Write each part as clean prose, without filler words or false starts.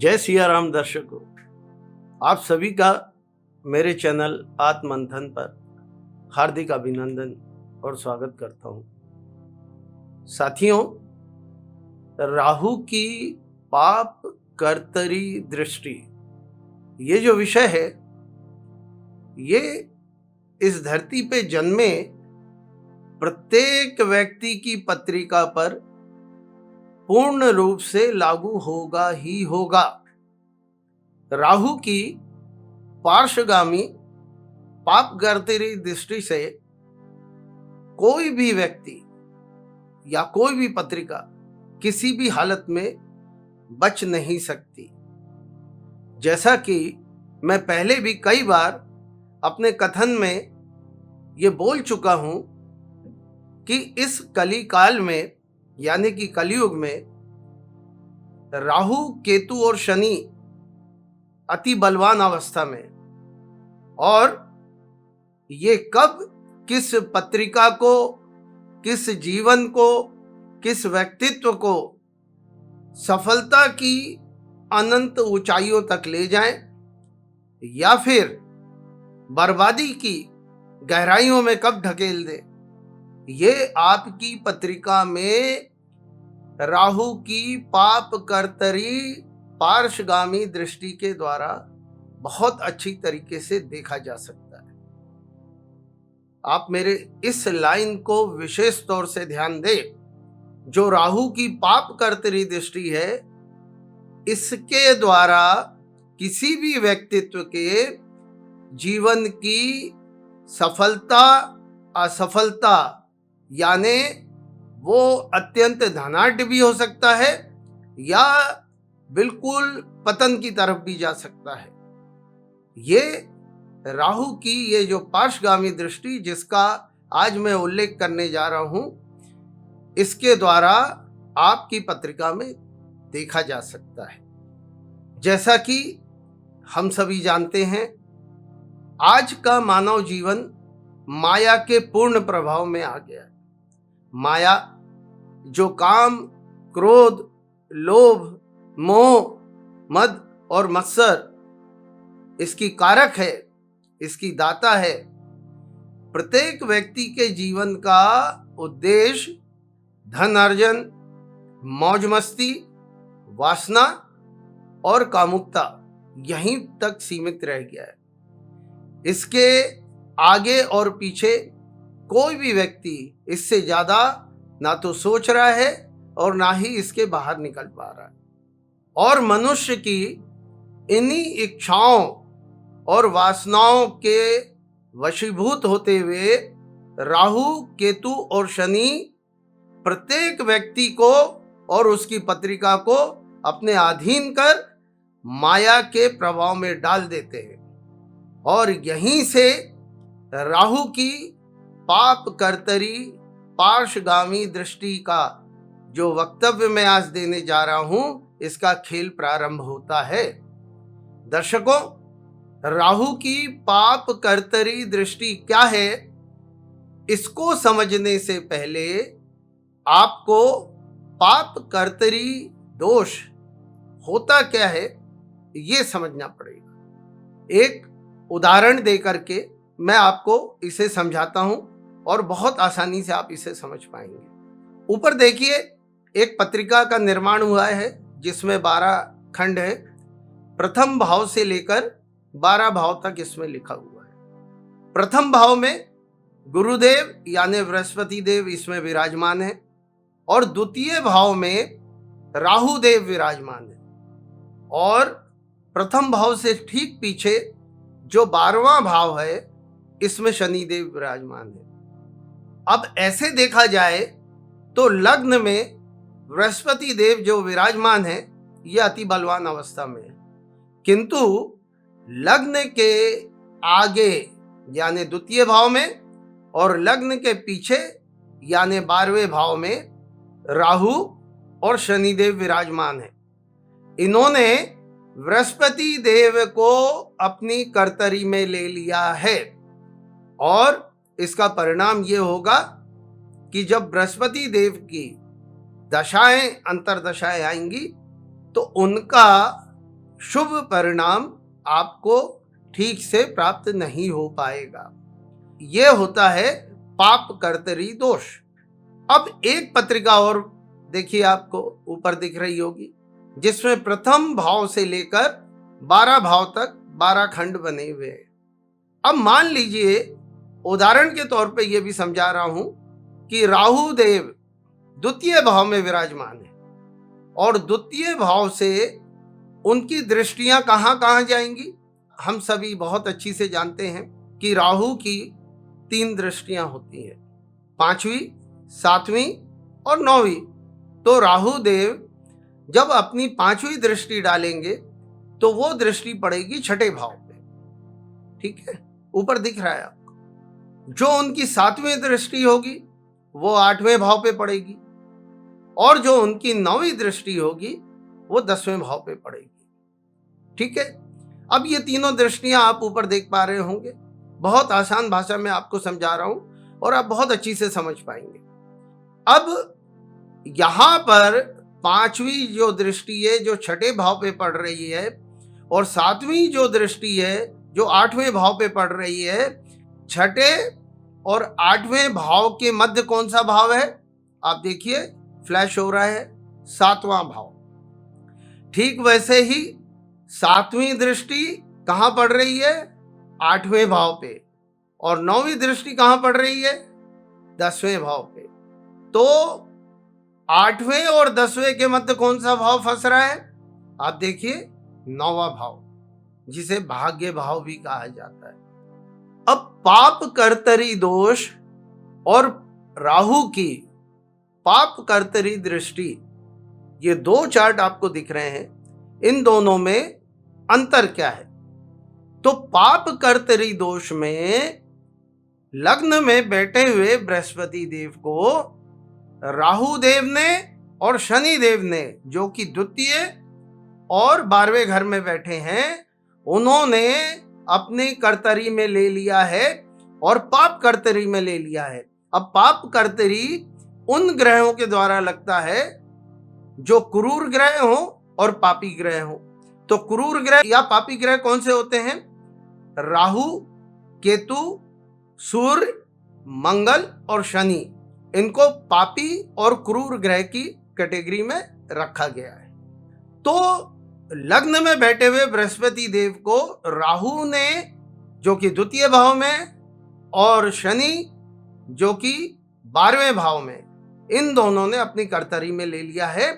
जय सिया राम दर्शकों, आप सभी का मेरे चैनल आत्ममंथन पर हार्दिक अभिनंदन और स्वागत करता हूं। साथियों, राहु की पाप कर्तरी दृष्टि, ये जो विषय है, ये इस धरती पे जन्मे प्रत्येक व्यक्ति की पत्रिका पर पूर्ण रूप से लागू होगा ही होगा। राहु की पार्श्वगामी पाप कर्तरी दृष्टि से कोई भी व्यक्ति या कोई भी पत्रिका किसी भी हालत में बच नहीं सकती। जैसा कि मैं पहले भी कई बार अपने कथन में ये बोल चुका हूं कि इस कली काल में यानी कि कलयुग में राहु, केतु और शनि अति बलवान अवस्था में, और ये कब किस पत्रिका को, किस जीवन को, किस व्यक्तित्व को सफलता की अनंत ऊंचाइयों तक ले जाएं या फिर बर्बादी की गहराइयों में कब ढकेल दे, ये आपकी पत्रिका में राहु की पाप कर्तरी पार्श्वगामी दृष्टि के द्वारा बहुत अच्छी तरीके से देखा जा सकता है। आप मेरे इस लाइन को विशेष तौर से ध्यान दें। जो राहु की पाप कर्तरी दृष्टि है, इसके द्वारा किसी भी व्यक्तित्व के जीवन की सफलता, असफलता, यानी वो अत्यंत धनाढ्य भी हो सकता है या बिल्कुल पतन की तरफ भी जा सकता है। ये राहु की ये जो पार्श्वगामी दृष्टि, जिसका आज मैं उल्लेख करने जा रहा हूं, इसके द्वारा आपकी पत्रिका में देखा जा सकता है। जैसा कि हम सभी जानते हैं, आज का मानव जीवन माया के पूर्ण प्रभाव में आ गया है। माया जो काम, क्रोध, लोभ, मोह, मद और मत्सर इसकी कारक है, इसकी दाता है। प्रत्येक व्यक्ति के जीवन का उद्देश्य धन अर्जन, मौज मस्ती, वासना और कामुकता यहीं तक सीमित रह गया है। इसके आगे और पीछे कोई भी व्यक्ति इससे ज्यादा ना तो सोच रहा है और ना ही इसके बाहर निकल पा रहा है। और मनुष्य की इन्हीं इच्छाओं और वासनाओं के वशीभूत होते हुए राहु, केतु और शनि प्रत्येक व्यक्ति को और उसकी पत्रिका को अपने अधीन कर माया के प्रभाव में डाल देते हैं। और यहीं से राहु की पाप कर्तरी पार्श्वगामी दृष्टि का जो वक्तव्य मैं आज देने जा रहा हूं, इसका खेल प्रारंभ होता है। दर्शकों, राहु की पाप कर्तरी दृष्टि क्या है, इसको समझने से पहले आपको पाप कर्तरी दोष होता क्या है, ये समझना पड़ेगा। एक उदाहरण देकर के मैं आपको इसे समझाता हूं और बहुत आसानी से आप इसे समझ पाएंगे। ऊपर देखिए, एक पत्रिका का निर्माण हुआ है जिसमें 12 खंड है। प्रथम भाव से लेकर 12 भाव तक इसमें लिखा हुआ है। प्रथम भाव में गुरुदेव यानी बृहस्पति देव इसमें विराजमान है और द्वितीय भाव में राहु देव विराजमान है। और प्रथम भाव से ठीक पीछे जो 12वां भाव है, इसमें शनिदेव विराजमान है। अब ऐसे देखा जाए तो लग्न में बृहस्पति देव जो विराजमान है, यह अति बलवान अवस्था में है, किंतु लग्न के आगे यानी द्वितीय भाव में और लग्न के पीछे यानी 12वें भाव में राहु और शनिदेव विराजमान है। इन्होंने बृहस्पति देव को अपनी कर्तरी में ले लिया है और इसका परिणाम यह होगा कि जब बृहस्पति देव की दशाएं, अंतरदशाएं आएंगी तो उनका शुभ परिणाम आपको ठीक से प्राप्त नहीं हो पाएगा। यह होता है पाप कर्तरी दोष। अब एक पत्रिका और देखिए, आपको ऊपर दिख रही होगी, जिसमें प्रथम भाव से लेकर 12 भाव तक 12 खंड बने हुए हैं। अब मान लीजिए, उदाहरण के तौर पे यह भी समझा रहा हूं कि राहु देव द्वितीय भाव में विराजमान है और द्वितीय भाव से उनकी दृष्टियां कहां कहां जाएंगी। हम सभी बहुत अच्छी से जानते हैं कि राहु की 3 दृष्टियां होती हैं, 5वीं, 7वीं और 9वीं। तो राहु देव जब अपनी 5वीं दृष्टि डालेंगे तो वो दृष्टि पड़ेगी 6ठे भाव पे। ठीक है, ऊपर दिख रहा है आपको। जो उनकी 7वीं दृष्टि होगी वो 8वें भाव पे पड़ेगी और जो उनकी 9वीं दृष्टि होगी वो 10वें भाव पे पड़ेगी। ठीक है, अब ये तीनों दृष्टियां आप ऊपर देख पा रहे होंगे। बहुत आसान भाषा में आपको समझा रहा हूं और आप बहुत अच्छी से समझ पाएंगे। अब यहां पर 5वीं जो दृष्टि है जो 6ठे भाव पे पड़ रही है और 7वीं जो दृष्टि है जो 8वें भाव पे पड़ रही है, 6ठे और 8वें भाव के मध्य कौन सा भाव है? आप देखिए, फ्लैश हो रहा है, 7वां भाव। ठीक वैसे ही 7वीं दृष्टि कहां पड़ रही है? 8वें भाव पे। और 9वीं दृष्टि कहां पड़ रही है? 10वें भाव पे। तो 8वें और 10वें के मध्य कौन सा भाव फंस रहा है? आप देखिए, 9वां भाव, जिसे भाग्य भाव भी कहा जाता है। अब पाप कर्तरी दोष और राहु की पाप कर्तरी दृष्टि, ये 2 चार्ट आपको दिख रहे हैं, इन दोनों में अंतर क्या है? तो पाप कर्तरी दोष में लग्न में बैठे हुए बृहस्पति देव को राहु देव ने और शनि देव ने, जो कि द्वितीय और 12वें घर में बैठे हैं, उन्होंने अपने कर्तरी में ले लिया है और पाप कर्तरी में ले लिया है। अब पाप कर्तरी उन ग्रहों के द्वारा लगता है जो क्रूर ग्रह हो और पापी ग्रह हो। तो क्रूर ग्रह या पापी ग्रह कौन से होते हैं? राहु, केतु, सूर्य, मंगल और शनि। इनको पापी और क्रूर ग्रह की कैटेगरी में रखा गया है। तो लग्न में बैठे हुए बृहस्पति देव को राहु ने, जो कि द्वितीय भाव में, और शनि जो कि 12वें भाव में, इन दोनों ने अपनी कर्तरी में ले लिया है।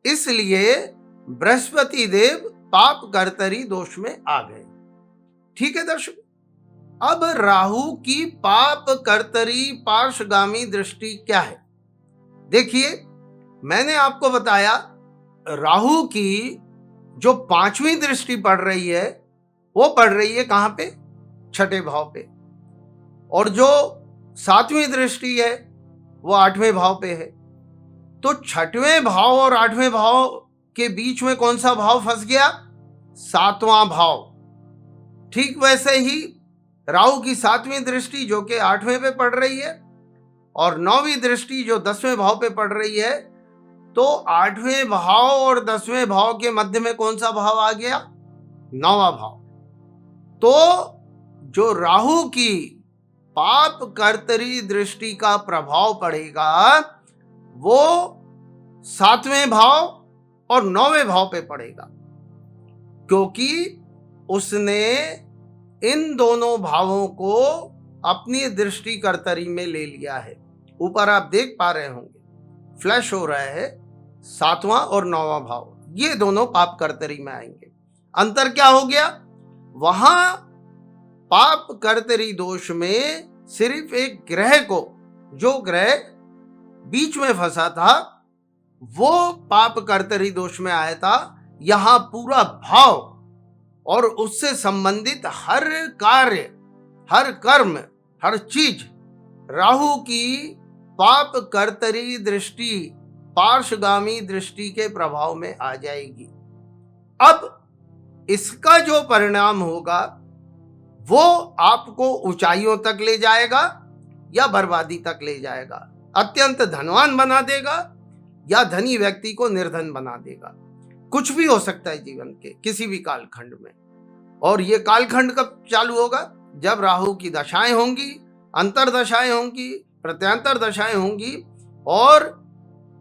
इसलिए बृहस्पति देव पाप कर्तरी दोष में आ गए। ठीक है दर्शक, अब राहु की पाप कर्तरी पार्श्वगामी दृष्टि क्या है? देखिए, मैंने आपको बताया राहु की जो 5वीं दृष्टि पड़ रही है वो पड़ रही है कहां पे? 6ठे भाव पे। और जो 7वीं दृष्टि है वो 8वें भाव पे है। तो 6वें भाव और 8वें भाव के बीच में कौन सा भाव फंस गया? 7वां भाव। ठीक वैसे ही राहु की 7वीं दृष्टि जो कि 8वें पे पड़ रही है और 9वीं दृष्टि जो 10वें भाव पे पड़ रही है, तो 8वें भाव और 10वें भाव के मध्य में कौन सा भाव आ गया? 9वां भाव। तो जो राहु की पाप कर्तरी दृष्टि का प्रभाव पड़ेगा वो 7वें भाव और 9वें भाव पे पड़ेगा, क्योंकि उसने इन दोनों भावों को अपनी दृष्टि कर्तरी में ले लिया है। ऊपर आप देख पा रहे होंगे, फ्लैश हो रहा है, 7वां और 9वां भाव, ये दोनों पाप कर्तरी में आएंगे। अंतर क्या हो गया? वहां पाप कर्तरी दोष में सिर्फ एक ग्रह को, जो ग्रह बीच में फंसा था वो पाप कर्तरी दोष में आया था। यहां पूरा भाव और उससे संबंधित हर कार्य, हर कर्म, हर चीज राहु की पाप कर्तरी दृष्टि, पार्श्वगामी दृष्टि के प्रभाव में आ जाएगी। अब इसका जो परिणाम होगा वो आपको ऊंचाइयों तक ले जाएगा या बर्बादी तक ले जाएगा, अत्यंत धनवान बना देगा या धनी व्यक्ति को निर्धन बना देगा। कुछ भी हो सकता है जीवन के किसी भी कालखंड में। और ये कालखंड कब चालू होगा? जब राहु की दशाएं होंगी, अंतरदशाएं होंगी, प्रत्यांतर दशाएं होंगी, और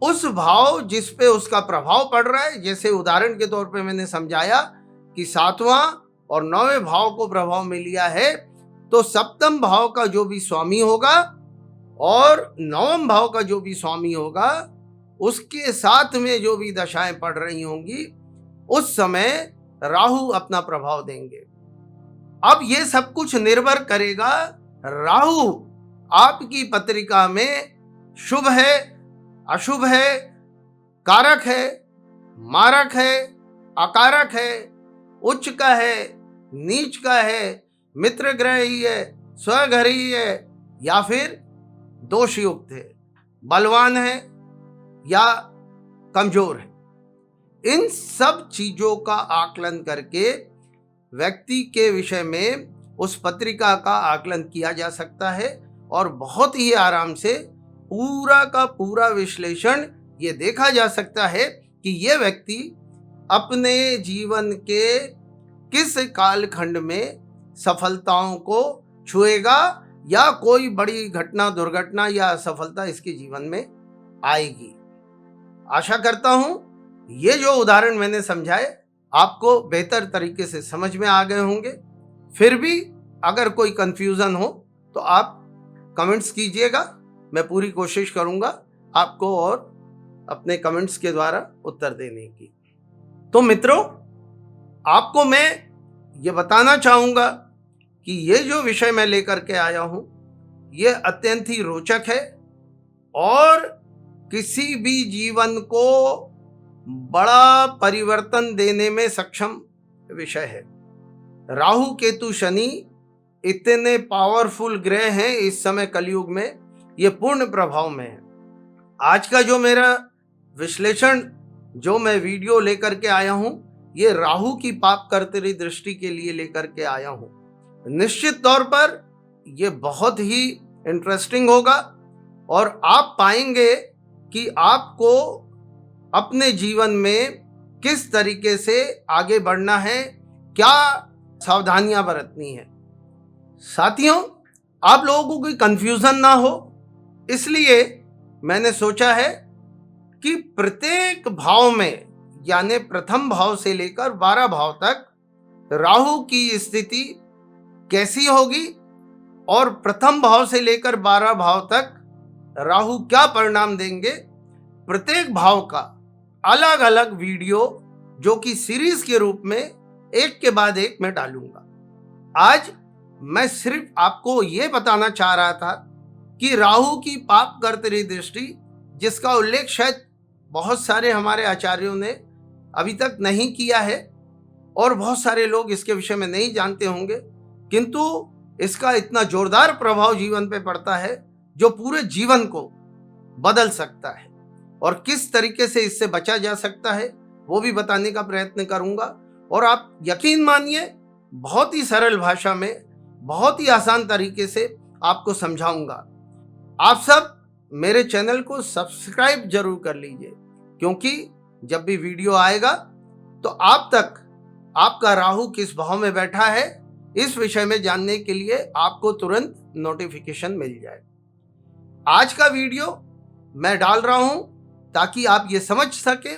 उस भाव जिस पे उसका प्रभाव पड़ रहा है, जैसे उदाहरण के तौर पे मैंने समझाया कि 7वां और 9वें भाव को प्रभाव में लिया है, तो सप्तम भाव का जो भी स्वामी होगा और 9वें भाव का जो भी स्वामी होगा, उसके साथ में जो भी दशाएं पड़ रही होंगी, उस समय राहु अपना प्रभाव देंगे। अब ये सब कुछ निर्भर करेगा, राहु आपकी पत्रिका में शुभ है, अशुभ है, कारक है, मारक है, अकारक है, उच्च का है, नीच का है, मित्र ग्रह ही है, स्वग्रह ही है, या फिर दोष युक्त है, बलवान है या कमजोर है। इन सब चीजों का आकलन करके व्यक्ति के विषय में उस पत्रिका का आकलन किया जा सकता है और बहुत ही आराम से पूरा का पूरा विश्लेषण ये देखा जा सकता है कि ये व्यक्ति अपने जीवन के किस कालखंड में सफलताओं को छुएगा या कोई बड़ी घटना, दुर्घटना या असफलता इसके जीवन में आएगी। आशा करता हूं ये जो उदाहरण मैंने समझाए आपको बेहतर तरीके से समझ में आ गए होंगे। फिर भी अगर कोई कंफ्यूजन हो तो आप कमेंट्स कीजिएगा, मैं पूरी कोशिश करूंगा आपको और अपने कमेंट्स के द्वारा उत्तर देने की। तो मित्रों, आपको मैं ये बताना चाहूंगा कि ये जो विषय मैं लेकर के आया हूं, ये अत्यंत ही रोचक है और किसी भी जीवन को बड़ा परिवर्तन देने में सक्षम विषय है। राहु केतु शनि इतने पावरफुल ग्रह हैं इस समय कलयुग में, ये पूर्ण प्रभाव में है। आज का जो मेरा विश्लेषण, जो मैं वीडियो लेकर के आया हूं, ये राहु की पाप कर्तरी दृष्टि के लिए लेकर के आया हूं। निश्चित तौर पर ये बहुत ही इंटरेस्टिंग होगा और आप पाएंगे कि आपको अपने जीवन में किस तरीके से आगे बढ़ना है, क्या सावधानियां बरतनी है। साथियों, आप लोगों को कोई कंफ्यूजन ना हो, इसलिए मैंने सोचा है कि प्रत्येक भाव में, यानी प्रथम भाव से लेकर 12 भाव तक राहु की स्थिति कैसी होगी और प्रथम भाव से लेकर 12 भाव तक राहु क्या परिणाम देंगे, प्रत्येक भाव का अलग अलग वीडियो जो कि सीरीज के रूप में एक के बाद एक मैं डालूंगा। आज मैं सिर्फ आपको यह बताना चाह रहा था कि राहु की पाप कर्तरी दृष्टि, जिसका उल्लेख शायद बहुत सारे हमारे आचार्यों ने अभी तक नहीं किया है और बहुत सारे लोग इसके विषय में नहीं जानते होंगे, किंतु इसका इतना जोरदार प्रभाव जीवन पे पड़ता है जो पूरे जीवन को बदल सकता है। और किस तरीके से इससे बचा जा सकता है वो भी बताने का प्रयत्न करूंगा। और आप यकीन मानिए, बहुत ही सरल भाषा में, बहुत ही आसान तरीके से आपको समझाऊंगा। आप सब मेरे चैनल को सब्सक्राइब जरूर कर लीजिए, क्योंकि जब भी वीडियो आएगा तो आप तक आपका राहु किस भाव में बैठा है इस विषय में जानने के लिए आपको तुरंत नोटिफिकेशन मिल जाए। आज का वीडियो मैं डाल रहा हूं ताकि आप ये समझ सकें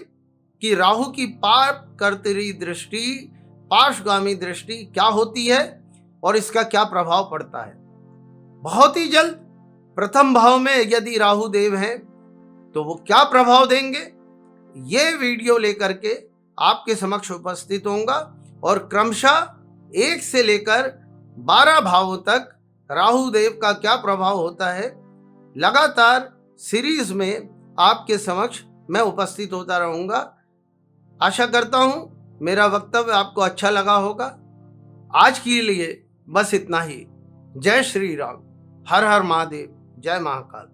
कि राहु की पाप कर्तरी दृष्टि, पार्श्वगामी दृष्टि क्या होती है और इसका क्या प्रभाव पड़ता है। बहुत ही जल्द प्रथम भाव में यदि राहु देव हैं तो वो क्या प्रभाव देंगे, ये वीडियो लेकर के आपके समक्ष उपस्थित होऊंगा और क्रमशः 1 से लेकर 12 भावों तक राहु देव का क्या प्रभाव होता है, लगातार सीरीज में आपके समक्ष मैं उपस्थित होता रहूंगा। आशा करता हूं मेरा वक्तव्य आपको अच्छा लगा होगा। आज के लिए बस इतना ही। जय श्री राम, हर हर महादेव, जय महाकाल।